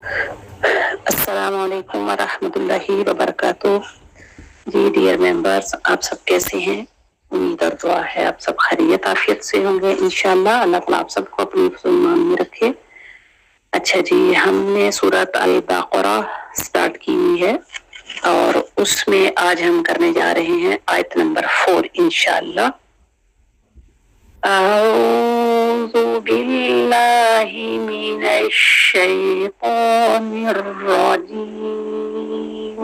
अस्सलाम वालेकुम वरहमतुल्लाहि वबरकातुह। जी डियर मेंबर्स, आप सब कैसे हैं? उम्मीद और दुआ है आप सब खैरियत आफियत से होंगे इंशाअल्लाह। अल्लाह ताला आप सबको अपनी ईमान में रखे। अच्छा जी, हमने सूरत अल-बक़रा स्टार्ट की हुई है और उसमें आज हम करने जा रहे हैं आयत नंबर 4 इंशाअल्लाह। أعوذ بالله من الشيطان الرجيم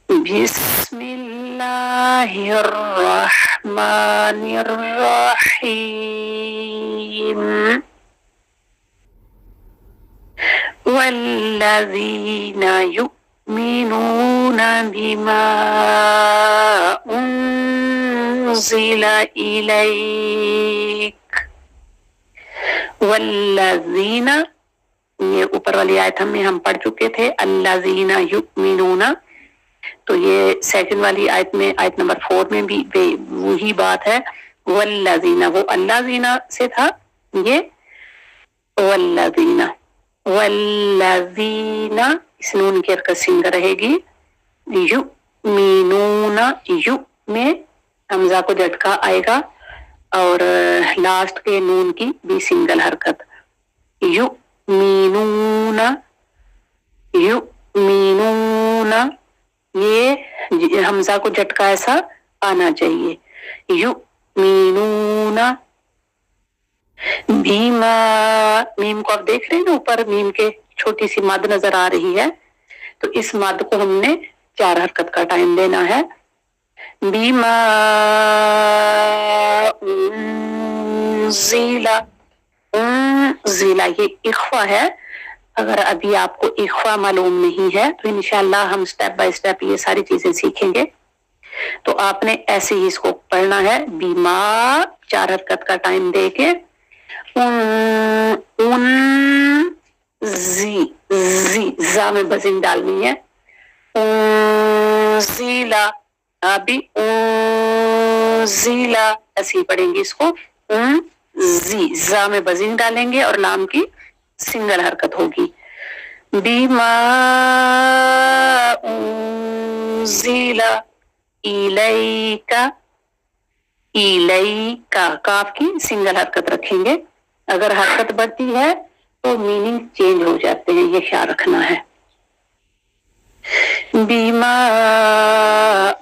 بسم الله الرحمن الرحيم والذين يؤمنون بما أنزل إليك वल्लज़ीन, ये ऊपर वाली आयत हम पढ़ चुके थे। अल्लज़ीना युमिनूना, तो ये सेकंड वाली आयत में, आयत नंबर 4 में भी वही बात है। वल्लज़ीना, वो अल्लज़ीना से था, ये वल्लज़ीना। वल्लज़ीना इस नून की हरकत सिंग रहेगी। युमिनूना, यु में हमजा को झटका आएगा और लास्ट के नून की भी सिंगल हरकत। युमिनूना, युमिनूना, ये हमजा को झटका ऐसा आना चाहिए। युमिनूना बीमा, मीम को आप देख रहे हैं ना, ऊपर मीम के छोटी सी मद नजर आ रही है, तो इस मद को हमने 4 हरकत का टाइम देना है। बीमा उन्ज़िला, उन्ज़िला ये इख्वा है। अगर अभी आपको इख्वा मालूम नहीं है तो इंशाअल्लाह हम स्टेप बाय स्टेप ये सारी चीजें सीखेंगे। तो आपने ऐसे ही इसको पढ़ना है। बीमा 4 हरकत का टाइम देके उन जी जा में बजिंग डालनी है। उन्ज़िला, अभी उन्ज़िला ऐसे पढ़ेंगे इसको। जी जा में बजिंग डालेंगे और लाम की सिंगल हरकत होगी। बीमा उन्ज़िला इलैका, इलैका काफ की सिंगल हरकत रखेंगे। अगर हरकत बढ़ती है तो मीनिंग चेंज हो जाते हैं, ये ख्याल रखना है। बीमा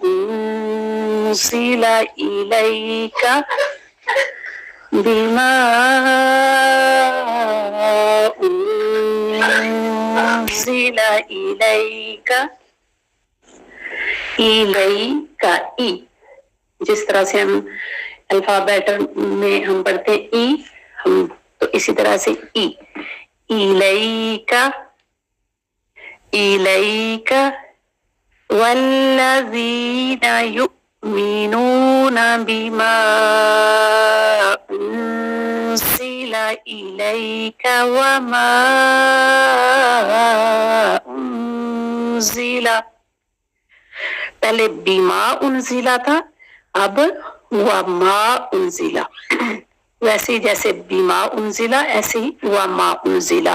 उन्ज़िला इलैका, बीमा उन्ज़िला इलैका, इलैका ई, जिस तरह से हम अल्फाबेट में हम पढ़ते ई, हम तो इसी तरह से ई। इलैका, इलैका वल्लज़ीना युमिनूना बिमा उन्ज़िला इलैका वमा उन्ज़िला, पहले बिमा उन्ज़िला था, अब वमा उन्ज़िला। वैसे जैसे बीमा उन्ज़िला ऐसे ही वमा उन्ज़िला।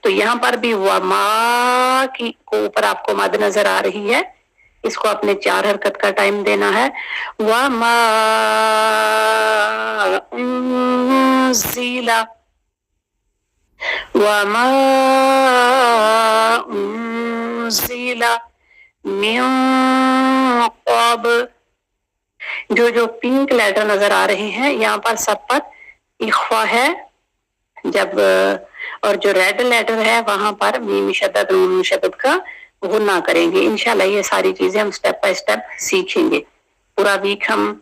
तो यहाँ पर भी वमा की को ऊपर आपको मद नजर आ रही है, इसको आपने 4 हरकत का टाइम देना है। वमा उन्ज़िला, वमा उन्ज़िला मिन क़ब्ल, जो पिंक लेटर नजर आ रहे हैं यहाँ पर सब पर इख्वा है जब, और जो रेड लेटर है वहां पर मीम शद्दद नून शद्दद का गुन्ना करेंगे। इंशाल्लाह ये सारी चीजें हम स्टेप बाय स्टेप सीखेंगे। पूरा वीक हम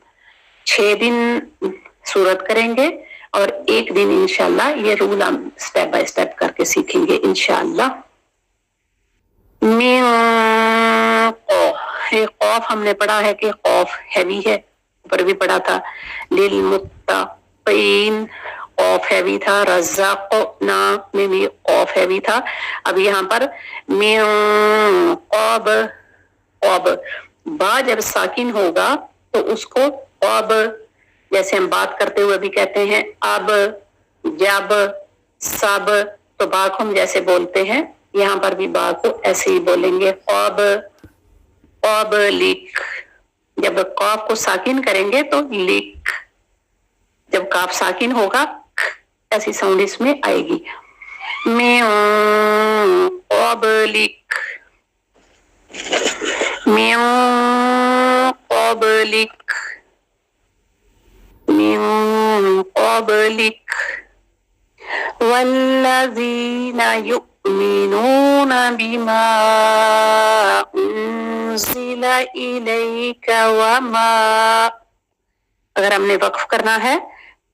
6 दिन सूरत करेंगे और 1 दिन इंशाल्लाह ये रूल हम स्टेप बाय स्टेप करके सीखेंगे इंशाल्लाह। खौफ हमने पढ़ा है कि खौफ हैवी है, ऊपर भी पढ़ा था। लिल मुत्तकीन खौफ हैवी था। रज़क़ना में भी खौफ हैवी था। अब यहाँ पर मिन क़ब, क़ब बा जब साकिन होगा तो उसको क़ब, जैसे हम बात करते हुए भी कहते हैं अब, जब, सब, तो बा को हम जैसे बोलते हैं यहाँ पर भी बा को ऐसे ही बोलेंगे, ख्वाब, ख्वाब लिख। जब कॉफ को साकिन करेंगे तो लिख, जब काफ साकिन होगा ऐसी साउंड इसमें आएगी। मिन क़ब्लिक, मिन क़ब्लिक, मिन क़ब्लिक वल्लज़ीना युमिनून बिमा उन्ज़िला इलैका वमा। अगर हमने वक्फ करना है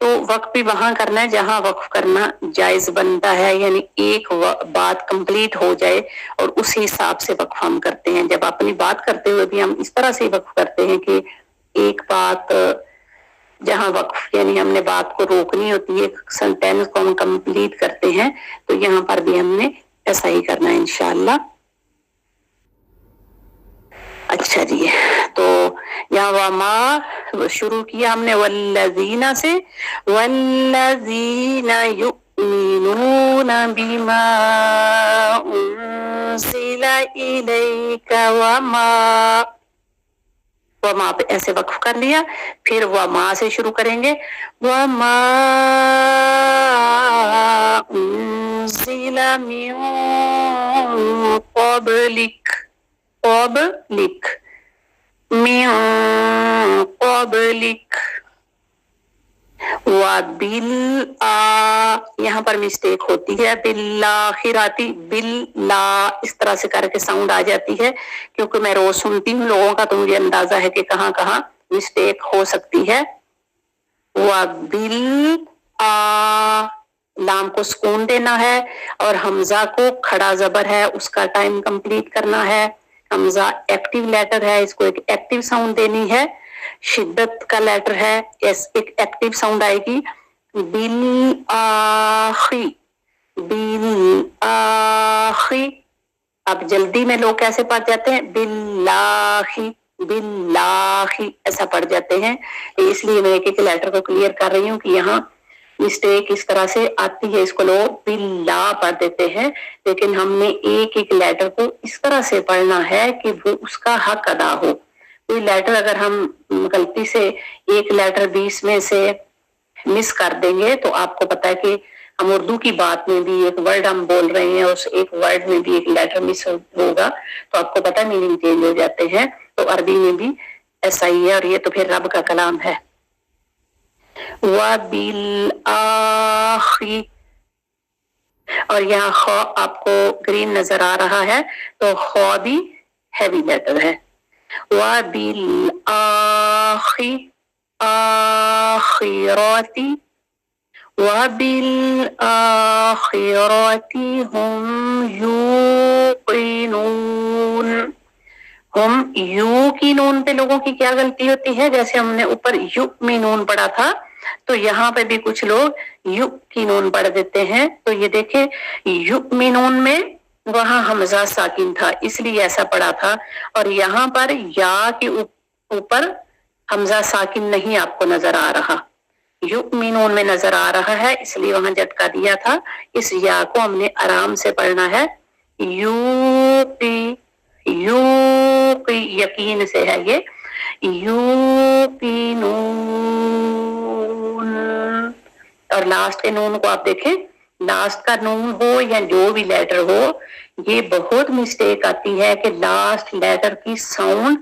तो वक्फ भी वहां करना है जहां वक्फ करना जायज बनता है, यानी एक बात कंप्लीट हो जाए और उस हिसाब से वक्फ हम करते हैं। जब अपनी बात करते हुए भी हम इस तरह से वक्फ करते हैं कि एक बात जहां वक्फ यानी हमने बात को रोकनी होती है, सेंटेंस को हम कंप्लीट करते हैं, तो यहाँ पर भी हमने ऐसा ही करना है इंशाअल्लाह। अच्छा जी, तो यहाँ वमा शुरू किया हमने वल्लज़ीना से, वल्लज़ीना युमिनून बिमा उन्ज़िला इलैका वमा, वमा पे ऐसे वक्फ कर लिया। फिर वमा से शुरू करेंगे, वमा उन्ज़िला मिन क़ब्लिक, क़ब्लिक, मिन क़ब्लिक व बिल आ, यहाँ पर मिस्टेक होती है, बिल्लाखिराती, बिल्ला इस तरह से करके साउंड आ जाती है, क्योंकि मैं रोज सुनती हूँ लोगों का, तो मुझे अंदाजा है कि कहाँ कहाँ मिस्टेक हो सकती है। व बिल आ, लाम को सुकून देना है और हमजा को खड़ा जबर है उसका टाइम कंप्लीट करना है। हमजा एक्टिव लेटर है, इसको एक एक्टिव साउंड देनी है। शिद्दत का लेटर है, एक एक्टिव साउंड आएगी। बिल आखी, बिल आखी। अब जल्दी में लोग कैसे पढ़ जाते हैं, बिल्लाही, बिल्लाही ऐसा पढ़ जाते हैं, इसलिए मैं एक एक लेटर को क्लियर कर रही हूँ कि यहाँ मिस्टेक इस तरह से आती है, इसको लोग बिल्ला पढ़ देते हैं, लेकिन हमने एक एक लेटर को इस तरह से पढ़ना है कि वो उसका हक अदा हो। कोई लेटर अगर हम गलती से एक लेटर 20 में से मिस कर देंगे तो आपको पता है कि हम उर्दू की बात में भी एक वर्ड हम बोल रहे हैं, उस एक वर्ड में भी एक लेटर मिस होगा तो आपको पता है मीनिंग चेंज हो जाते हैं। तो अरबी में भी ऐसा ही है, और ये तो फिर रब का कलाम है। वबिल आखी, और यहाँ ख आपको ग्रीन नजर आ रहा है तो ख भी हैवी लेटर है। वबिल आखी, आखिराती, वबिल आखिराती हुम यूक़िनून। हम यू की नून पे लोगों की क्या गलती होती है, जैसे हमने ऊपर युमिनून पढ़ा था तो यहाँ पे भी कुछ लोग यु की नून पढ़ देते हैं। तो ये देखे युमिनून में वहां हमजा साकिन था इसलिए ऐसा पढ़ा था, और यहाँ पर या के ऊपर हमजा साकिन नहीं आपको नजर आ रहा, युमिनून में नजर आ रहा है इसलिए वहां झटका दिया था। इस या को हमने आराम से पढ़ना है, यूकी, यूकी यकीन से है ये, यूकीनून। और लास्ट के नून को आप देखें, लास्ट का नून हो या जो भी लेटर हो, ये बहुत मिस्टेक आती है कि लास्ट लेटर की साउंड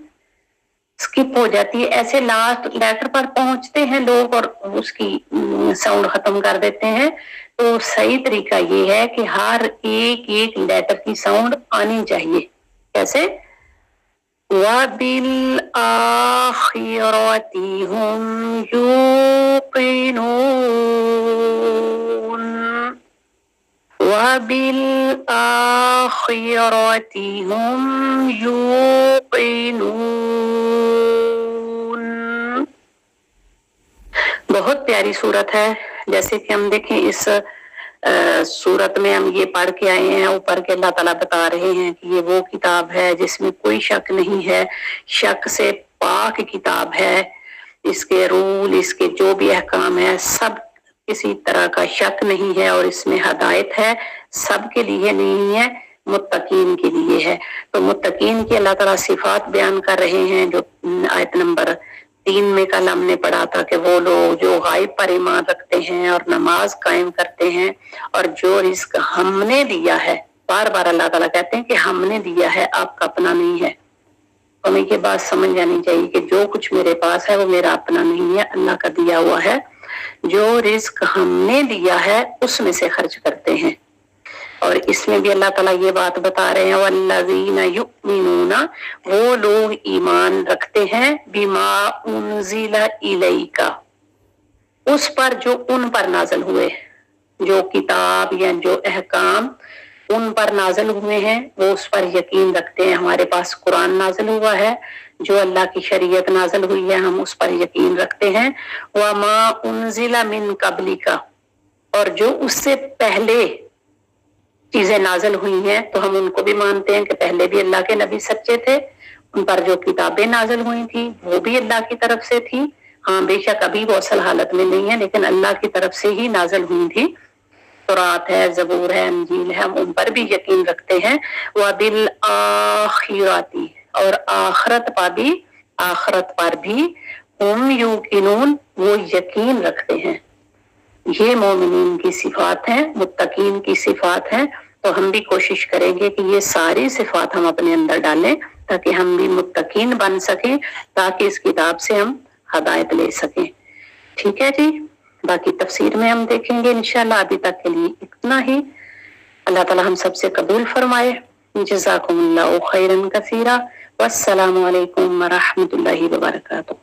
स्किप हो जाती है। ऐसे लास्ट लेटर पर पहुंचते हैं लोग और उसकी साउंड खत्म कर देते हैं। तो सही तरीका ये है कि हर एक एक लेटर की साउंड आनी चाहिए। कैसे, वबिल आखिरती हुम यूक़िनून, वबिल आखिरती हुम यूक़िनून। बहुत प्यारी सूरत है। जैसे कि हम देखें इस सूरत में हम ये पढ़ के आए हैं, ऊपर के अल्लाह ताला बता रहे हैं कि ये वो किताब है जिसमें कोई शक नहीं है, शक से पाक किताब है। इसके रूल, इसके जो भी अहकाम है सब किसी तरह का शक नहीं है और इसमें हदायत है, सबके लिए नहीं है, मुत्तकीन के लिए है। तो मुत्तकीन की अल्लाह ताला सिफात बयान कर रहे हैं, जो आयत नंबर 3 में कल हमने पढ़ा था कि वो लोग जो गायब पर ईमान रखते हैं और नमाज कायम करते हैं और जो रिस्क हमने दिया है, बार बार अल्लाह ताला कहते हैं कि हमने दिया है, आपका अपना नहीं है। तो हमें ये बात समझ जानी चाहिए कि जो कुछ मेरे पास है वो मेरा अपना नहीं है, अल्लाह का दिया हुआ है। जो रिस्क हमने दिया है उसमें से खर्च करते हैं। और इसमें भी अल्लाह ताला ये बात बता रहे हैं, वल्लज़ीना युमिनूना, वो लोग ईमान रखते हैं, बिमा उनज़िला इलैका, उस पर जो उन पर नाज़िल हुए, जो किताब या जो अहकाम उन पर नाज़िल हुए हैं वो उस पर यकीन रखते हैं। हमारे पास कुरान नाज़िल हुआ है, जो अल्लाह की शरीयत नाज़िल हुई है हम उस पर यकीन रखते हैं। वमा उनज़िला मिन क़ब्लिका, और जो उससे पहले चीजें नाज़िल हुई हैं तो हम उनको भी मानते हैं कि पहले भी अल्लाह के नबी सच्चे थे, उन पर जो किताबें नाज़िल हुई थी वो भी अल्लाह की तरफ से थी। हाँ, बेशक अभी वो असल हालत में नहीं है, लेकिन अल्लाह की तरफ से ही नाज़िल हुई थी। तौरात है, ज़बूर है, इंजील है, हम उन पर भी यकीन रखते हैं। व बिल आखिराती, और आखरत पर भी हम युकिनून, वो यकीन रखते हैं। ये मोमिनीन की सिफात है, मुत्तकीन की सिफात है। तो हम भी कोशिश करेंगे कि ये सारी सिफात हम अपने अंदर डालें ताकि हम भी मुत्तकीन बन सकें, ताकि इस किताब से हम हदायत ले सकें। ठीक है जी, बाकी तफसीर में हम देखेंगे इंशाल्लाह। अभी तक के लिए इतना ही। अल्लाह ताला हम सबसे कबूल फरमाए। जज़ाकुमुल्लाहु खैरन कसीरा। वस्सलामु अलैकुम व रहमतुल्लाहि व बरकातुहू।